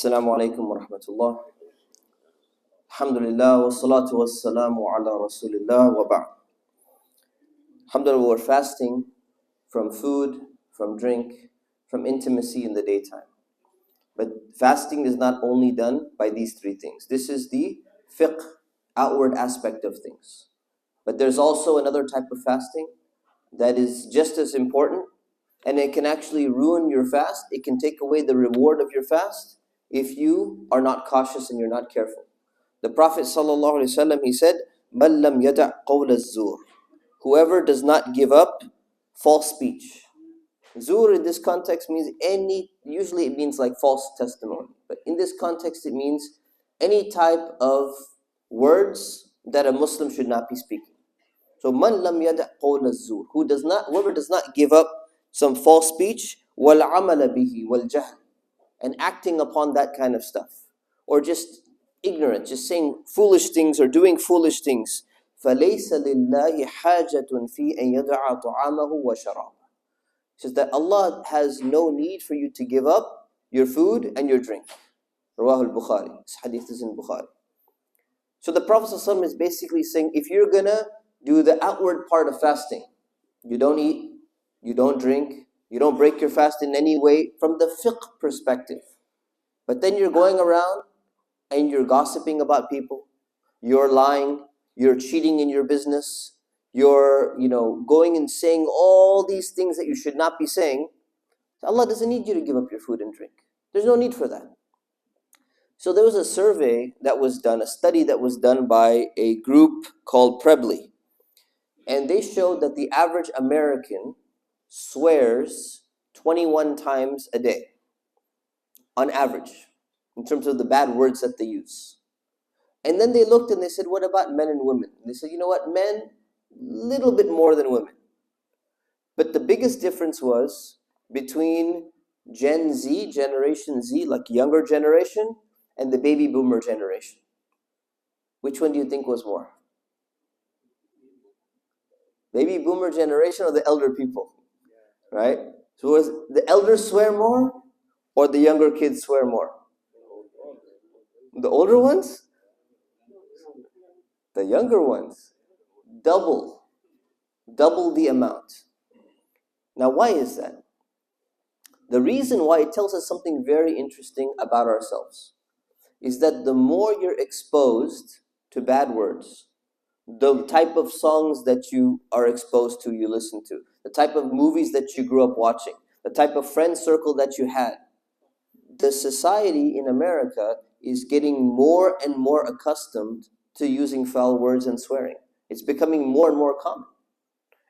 Assalamu alaikum wa rahmatullah. Alhamdulillah wa salatu wa salamu ala rasulillah wa ba'd. Alhamdulillah, we're fasting from food, from drink, from intimacy in the daytime. But fasting is not only done by these three things. This is the fiqh, outward aspect of things. But there's also another type of fasting that is just as important, and it can actually ruin your fast. It can take away the reward of your fast if you are not cautious and you're not careful. The Prophet ﷺ, he said, مَنْ لَمْ يَدَعْ قَوْلَ الزُّورِ, whoever does not give up false speech. Zur in this context means usually it means like false testimony. But in this context it means any type of words that a Muslim should not be speaking. So مَنْ لَمْ يَدَعْ قَوْلَ الزُّورِ, whoever does not give up some false speech, وَالْعَمَلَ بِهِ وَالْجَهْلِ, and acting upon that kind of stuff, or just ignorant, just saying foolish things or doing foolish things. فَلَيْسَ لِلَّهِ حَاجَةٌ فِي أَن يَدَعَ طَعَامَهُ وَشَرَابَهُ. It says that Allah has no need for you to give up your food and your drink. Rawah al-Bukhari. This hadith is in Bukhari. So the Prophet ﷺ is basically saying, if you're gonna do the outward part of fasting, you don't eat, you don't drink, you don't break your fast in any way from the fiqh perspective. But then you're going around and you're gossiping about people, you're lying, you're cheating in your business, you're going and saying all these things that you should not be saying. Allah doesn't need you to give up your food and drink. There's no need for that. So there was a survey that was done, a study that was done by a group called Prebly. And they showed that the average American swears 21 times a day, on average, in terms of the bad words that they use. And then they looked and they said, what about men and women? And they said, you know what, men, little bit more than women. But the biggest difference was between Gen Z, Generation Z, like younger generation, and the baby boomer generation. Which one do you think was more? Baby boomer generation or the elder people? Right? So was the elders swear more or the younger kids swear more? The older ones? The younger ones. Double the amount. Now why is that? The reason why it tells us something very interesting about ourselves is that the more you're exposed to bad words, the type of songs that you are exposed to, you listen to, the type of movies that you grew up watching, the type of friend circle that you had. The society in America is getting more and more accustomed to using foul words and swearing. It's becoming more and more common.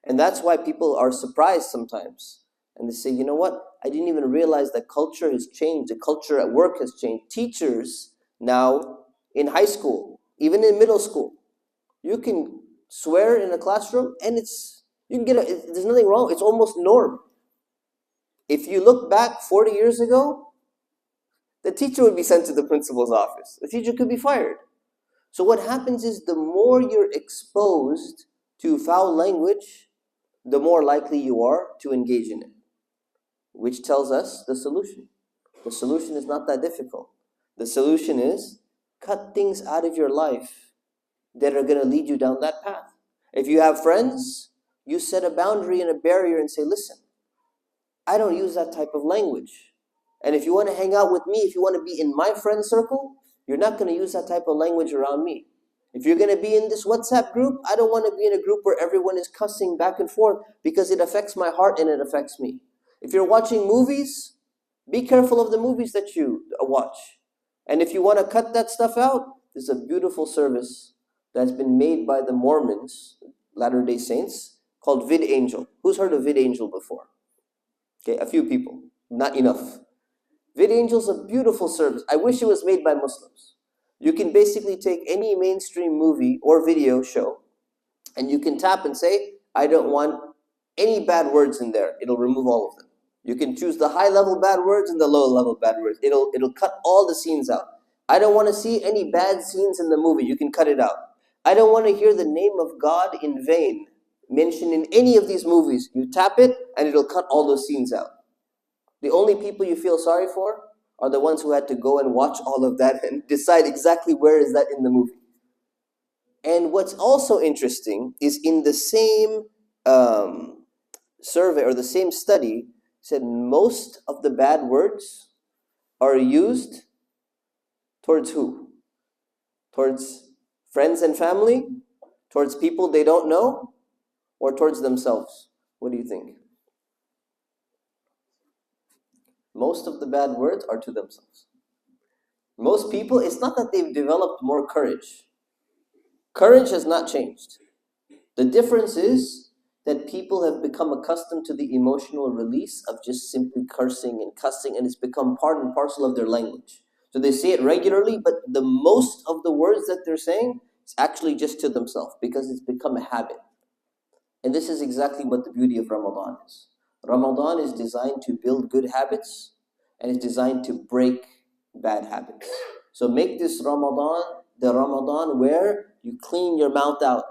And that's why people are surprised sometimes. And they say, you know what? I didn't even realize that culture has changed. The culture at work has changed. Teachers now in high school, even in middle school, you can swear in a classroom and there's nothing wrong. It's almost norm. If you look back 40 years ago, the teacher would be sent to the principal's office. The teacher could be fired. So what happens is the more you're exposed to foul language, the more likely you are to engage in it. Which tells us the solution. The solution is not that difficult. The solution is cut things out of your life that are going to lead you down that path. If you have friends, you set a boundary and a barrier and say, listen, I don't use that type of language. And if you want to hang out with me, if you want to be in my friend circle, you're not going to use that type of language around me. If you're going to be in this WhatsApp group, I don't want to be in a group where everyone is cussing back and forth because it affects my heart and it affects me. If you're watching movies, be careful of the movies that you watch. And if you want to cut that stuff out, there's a beautiful service that's been made by the Mormons, Latter-day Saints, called VidAngel. Who's heard of VidAngel before? Okay, a few people, not enough. VidAngel is a beautiful service. I wish it was made by Muslims. You can basically take any mainstream movie or video show and you can tap and say, I don't want any bad words in there. It'll remove all of them. You can choose the high level bad words and the low level bad words. It'll cut all the scenes out. I don't want to see any bad scenes in the movie. You can cut it out. I don't want to hear the name of God in vain mentioned in any of these movies. You tap it and it'll cut all those scenes out. The only people you feel sorry for are the ones who had to go and watch all of that and decide exactly where is that in the movie. And what's also interesting is in the same survey or the same study said most of the bad words are used towards who? Towards friends and family? Towards people they don't know? Or towards themselves? What do you think? Most of the bad words are to themselves. Most people, it's not that they've developed more courage. Courage has not changed. The difference is that people have become accustomed to the emotional release of just simply cursing and cussing, and it's become part and parcel of their language. So they say it regularly, but the most of the words that they're saying is actually just to themselves because it's become a habit. And this is exactly what the beauty of Ramadan is. Ramadan is designed to build good habits and it's designed to break bad habits. So make this Ramadan the Ramadan where you clean your mouth out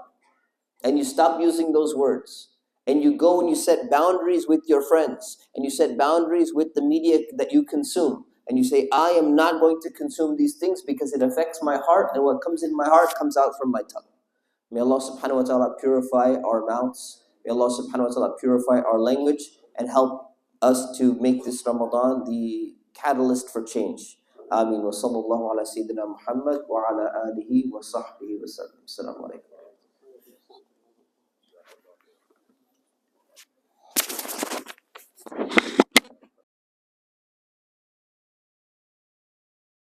and you stop using those words. And you go and you set boundaries with your friends and you set boundaries with the media that you consume. And you say, I am not going to consume these things because it affects my heart, and what comes in my heart comes out from my tongue. May Allah subhanahu wa ta'ala purify our mouths. May Allah subhanahu wa ta'ala purify our language and help us to make this Ramadan the catalyst for change. Ameen. Wa sallallahu ala Sayyidina Muhammad wa ala alihi wa sahbihi wa sallam. Assalamu alaikum.